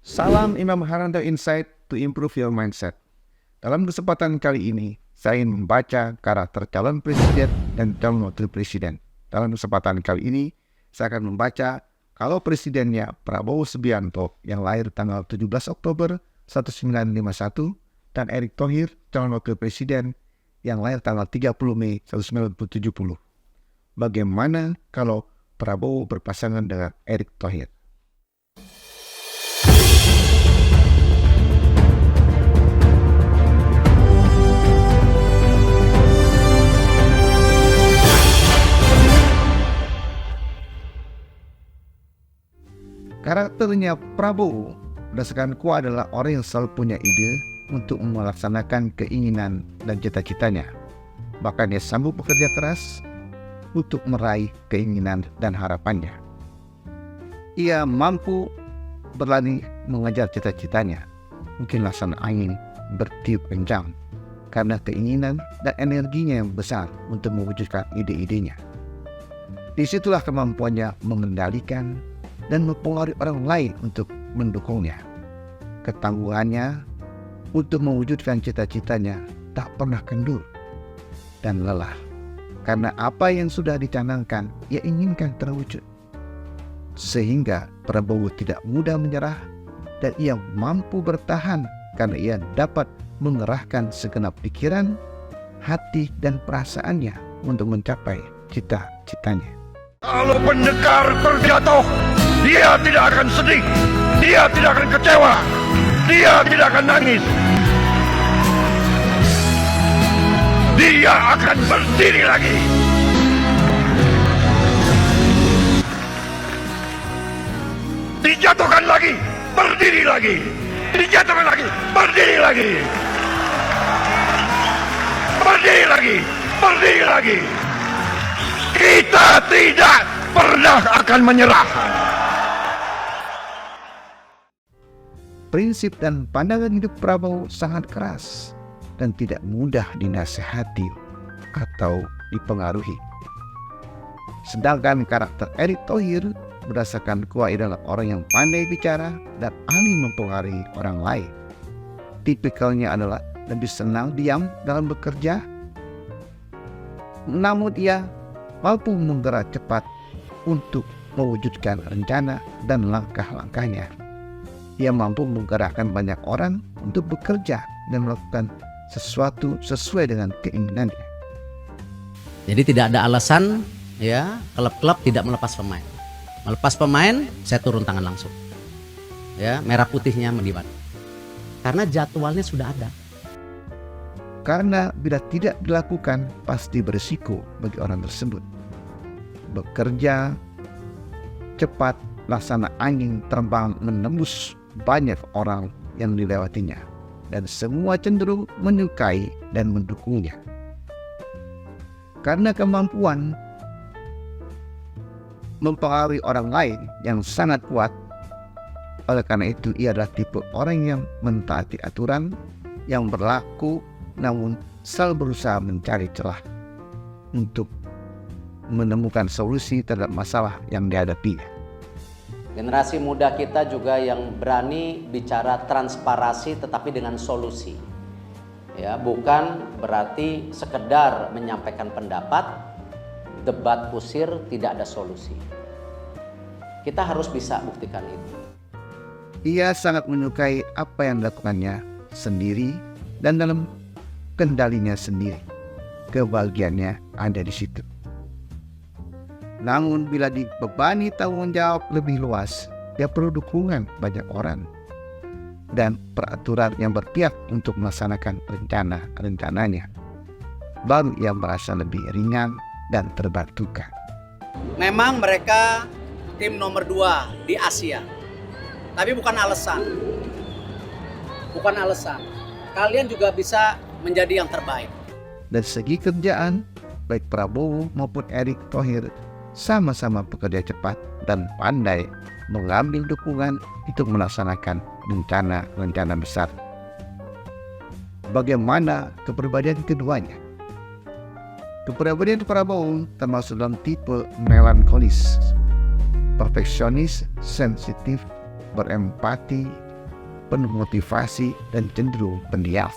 Salam Imam Haranto Insight to improve your mindset. Dalam kesempatan kali ini, saya ingin membaca karakter calon presiden dan calon wakil presiden. Dalam kesempatan kali ini, saya akan membaca kalau presidennya Prabowo Subianto yang lahir tanggal 17 Oktober 1951 dan Erick Thohir calon wakil presiden yang lahir tanggal 30 Mei 1970. Bagaimana kalau Prabowo berpasangan dengan Erick Thohir? Karakternya Prabowo berdasarkan kuat adalah orang yang selalu punya ide untuk melaksanakan keinginan dan cita-citanya. Bahkan dia sanggup bekerja keras untuk meraih keinginan dan harapannya. Ia mampu berlari mengejar cita-citanya, mungkin laksana angin bertiup kencang, karena keinginan dan energinya yang besar untuk mewujudkan ide-idenya. Disitulah kemampuannya mengendalikan dan mempengaruhi orang lain untuk mendukungnya. Ketangguhannya untuk mewujudkan cita-citanya tak pernah kendur dan lelah, karena apa yang sudah dicanangkan ia inginkan terwujud. Sehingga Prabowo tidak mudah menyerah dan ia mampu bertahan karena ia dapat mengerahkan segenap pikiran, hati, dan perasaannya untuk mencapai cita-citanya. Kalau pendekar terjatuh, dia tidak akan sedih, dia tidak akan kecewa, dia tidak akan nangis. Dia akan berdiri lagi. Dijatuhkan lagi, berdiri lagi. Dijatuhkan lagi, berdiri lagi. Berdiri lagi, berdiri lagi. Kita tidak pernah akan menyerah. Prinsip dan pandangan hidup Prabowo sangat keras dan tidak mudah dinasehati atau dipengaruhi. Sedangkan karakter Erick Thohir berdasarkan kuat adalah orang yang pandai bicara dan ahli mempengaruhi orang lain. Tipikalnya adalah lebih senang diam dalam bekerja, namun ia mampu menggerak cepat untuk mewujudkan rencana dan langkah-langkahnya. Ia mampu menggerakkan banyak orang untuk bekerja dan melakukan sesuatu sesuai dengan keinginannya. Jadi tidak ada alasan ya klub-klub tidak melepas pemain. Melepas pemain, saya turun tangan langsung. Ya, merah putihnya melibat. Karena jadwalnya sudah ada. Karena bila tidak dilakukan pasti berisiko bagi orang tersebut. Bekerja cepat, laksana angin terbang menembus banyak orang yang dilewatinya, dan semua cenderung menyukai dan mendukungnya. Karena kemampuan mempengaruhi orang lain yang sangat kuat, oleh karena itu ia adalah tipe orang yang mentaati aturan yang berlaku, namun selalu berusaha mencari celah untuk menemukan solusi terhadap masalah yang dihadapinya. Generasi muda kita juga yang berani bicara transparasi tetapi dengan solusi. Ya, bukan berarti sekedar menyampaikan pendapat, debat kusir, tidak ada solusi. Kita harus bisa buktikan itu. Ia sangat menyukai apa yang dilakukannya sendiri dan dalam kendalinya sendiri. Kebahagiaannya ada di situ. Namun bila dibebani tanggung jawab lebih luas, dia perlu dukungan banyak orang dan peraturan yang berpihak untuk melaksanakan rencananya. Baru ia merasa lebih ringan dan terbantukan. Memang mereka tim nomor 2 di Asia, tapi bukan alasan. Bukan alasan. Kalian juga bisa menjadi yang terbaik. Dari segi kerjaan, baik Prabowo maupun Erick Thohir sama-sama bekerja cepat dan pandai mengambil dukungan untuk melaksanakan rencana-rencana besar. Bagaimana kepribadian keduanya? Kepribadian Prabowo termasuk dalam tipe melankolis, perfeksionis, sensitif, berempati, penuh motivasi dan cenderung pendiam.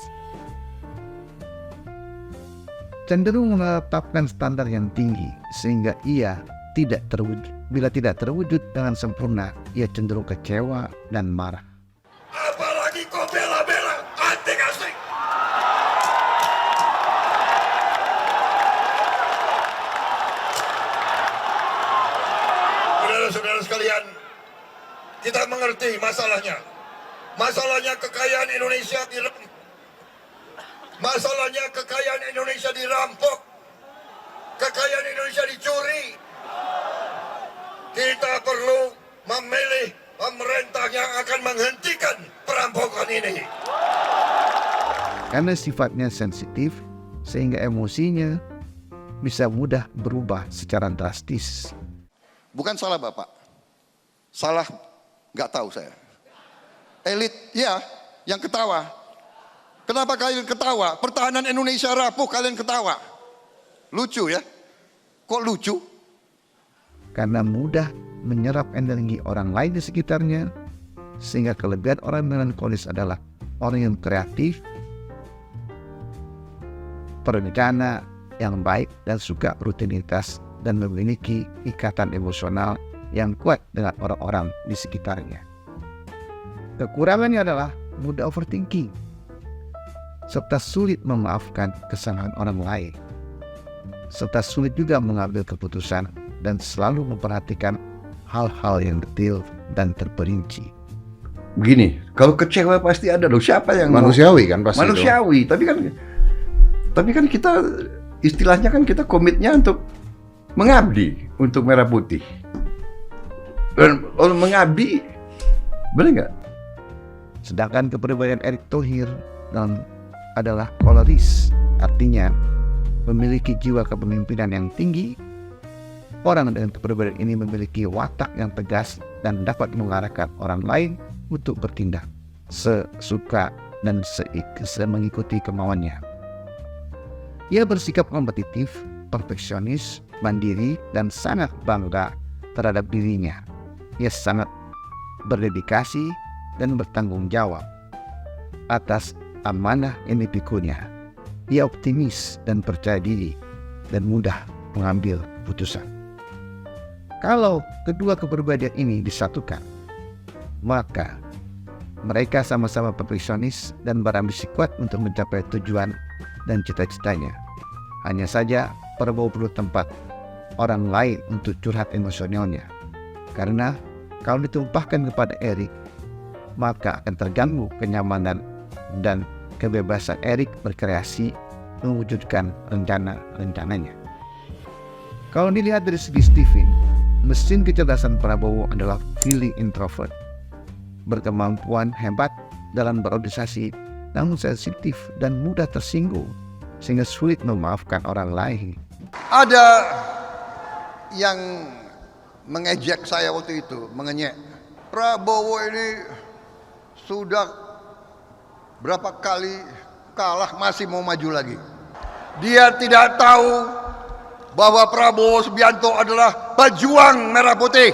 Cenderung menetapkan standar yang tinggi sehingga ia tidak terwujud. Bila tidak terwujud dengan sempurna, ia cenderung kecewa dan marah. Apalagi kau bela-bela anti-asing. Saudara-saudara sekalian, kita mengerti masalahnya. Masalahnya kekayaan Indonesia dirampok. Kekayaan Indonesia dicuri. Kita perlu memilih pemerintah yang akan menghentikan perampokan ini. Karena sifatnya sensitif, sehingga emosinya bisa mudah berubah secara drastis. Bukan salah Bapak, salah nggak tahu saya. Elit ya yang ketawa. Kenapa kalian ketawa? Pertahanan Indonesia rapuh, kalian ketawa. Lucu ya? Kok lucu? Karena mudah menyerap energi orang lain di sekitarnya, sehingga kelebihan orang melankolis adalah orang yang kreatif, perencana yang baik dan suka rutinitas dan memiliki ikatan emosional yang kuat dengan orang-orang di sekitarnya. Kekurangannya adalah mudah overthinking, serta sulit memaafkan kesalahan orang lain, serta sulit juga mengambil keputusan dan selalu memperhatikan hal-hal yang detail dan terperinci. Begini, kalau kecewa pasti ada loh. Siapa yang Manusiawi kan pasti. manusiawi, tapi kan kita istilahnya kan kita komitnya untuk mengabdi untuk Merah Putih. Dan kalau mengabdi, benar nggak? Sedangkan kepribadian Erick Thohir adalah koloris, artinya memiliki jiwa kepemimpinan yang tinggi. Orang dengan kepribadian ini memiliki watak yang tegas dan dapat mengarahkan orang lain untuk bertindak sesuka dan mengikuti kemauannya. Ia bersikap kompetitif, perfeksionis, mandiri, dan sangat bangga terhadap dirinya. Ia sangat berdedikasi dan bertanggung jawab atas amanah yang dipikunya. Ia optimis dan percaya diri dan mudah mengambil keputusan. Kalau kedua kepribadian ini disatukan, maka mereka sama-sama perfeksionis dan berambisi kuat untuk mencapai tujuan dan cita-citanya. Hanya saja Prabowo perlu tempat orang lain untuk curhat emosionalnya. Karena kalau ditumpahkan kepada Erick, maka akan terganggu kenyamanan dan kebebasan Erick berkreasi mewujudkan rencana-rencananya. Kalau dilihat dari segi Stephen, mesin kecerdasan Prabowo adalah feeling introvert, berkemampuan hebat dalam berorganisasi, namun sensitif dan mudah tersinggung, sehingga sulit memaafkan orang lain. Ada yang mengejek saya waktu itu, mengenyek. Prabowo ini sudah berapa kali kalah masih mau maju lagi. Dia tidak tahu bahwa Prabowo Subianto adalah pejuang Merah Putih.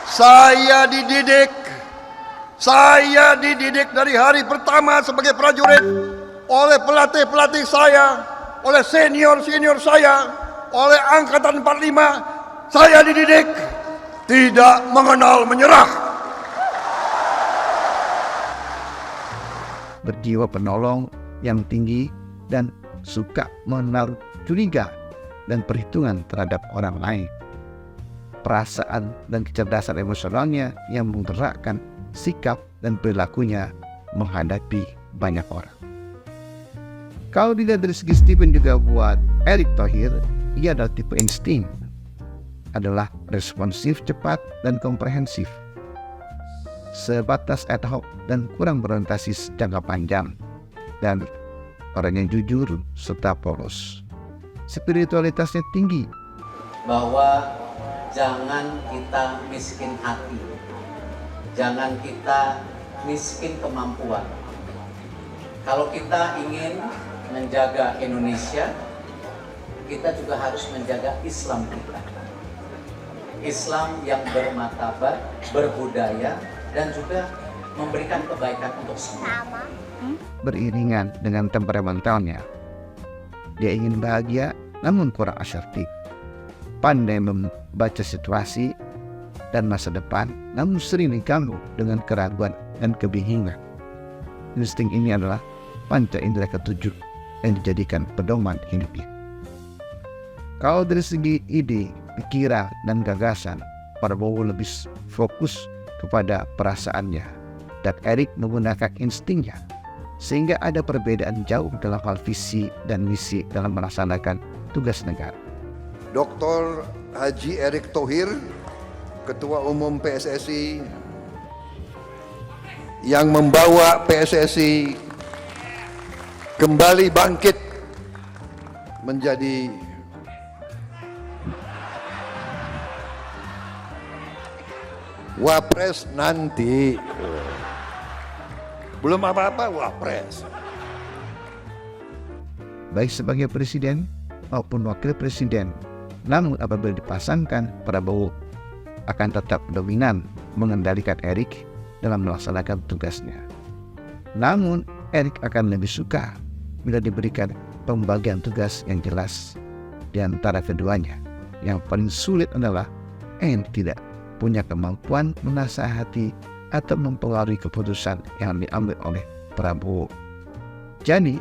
Saya dididik dari hari pertama sebagai prajurit oleh pelatih-pelatih saya, oleh senior-senior saya, oleh Angkatan 45. Saya dididik tidak mengenal menyerah. Berjiwa penolong yang tinggi dan suka menaruh curiga dan perhitungan terhadap orang lain. Perasaan dan kecerdasan emosionalnya yang menggerakkan sikap dan perilakunya menghadapi banyak orang. Kalau dilihat dari segi Stephen juga buat Erick Thohir, ia adalah tipe Einstein, adalah responsif, cepat, dan komprehensif, sebatas ad hoc dan kurang berorientasi jangka panjang, dan orang yang jujur serta polos. Spiritualitasnya tinggi. Bahwa jangan kita miskin hati, jangan kita miskin kemampuan. Kalau kita ingin menjaga Indonesia, kita juga harus menjaga Islam kita. Islam yang bermartabat, berbudaya, dan juga memberikan kebaikan untuk semua. Beriringan dengan temperamentalnya, dia ingin bahagia namun kurang asertif, pandai membaca situasi dan masa depan, namun sering diganggu dengan keraguan dan kebingungan. Insting ini adalah panca indera ketujuh yang dijadikan pedoman hidupnya. Kalau dari segi ide, pikiran, dan gagasan, Prabowo lebih fokus kepada perasaannya, dan Erik menggunakan instingnya, sehingga ada perbedaan jauh dalam hal visi dan misi dalam melaksanakan tugas negara. Dr. Haji Erick Thohir, Ketua Umum PSSI, yang membawa PSSI kembali bangkit menjadi wapres nanti. Belum apa-apa wapres. Baik sebagai presiden maupun wakil presiden, namun apabila dipasangkan, Prabowo akan tetap dominan mengendalikan Erik dalam melaksanakan tugasnya. Namun Erik akan lebih suka bila diberikan pembagian tugas yang jelas di antara keduanya. Yang paling sulit adalah yang tidak punya kemampuan menasihati atau mempengaruhi keputusan yang diambil oleh Prabowo. Jadi,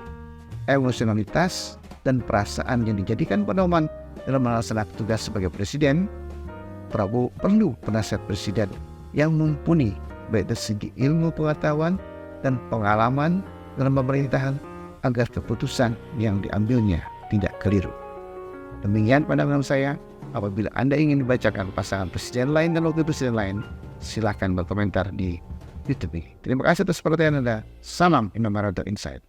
emosionalitas dan perasaan yang dijadikan pedoman dalam melaksanakan tugas sebagai presiden, Prabowo perlu penasihat presiden yang mumpuni baik dari segi ilmu pengetahuan dan pengalaman dalam pemerintahan agar keputusan yang diambilnya tidak keliru. Demikian pandangan saya. Apabila Anda ingin membacakan pasangan presiden lain dan wakil presiden lain, silakan berkomentar di YouTube ini. Terima kasih atas perhatian Anda. Salam Indomaret Insight.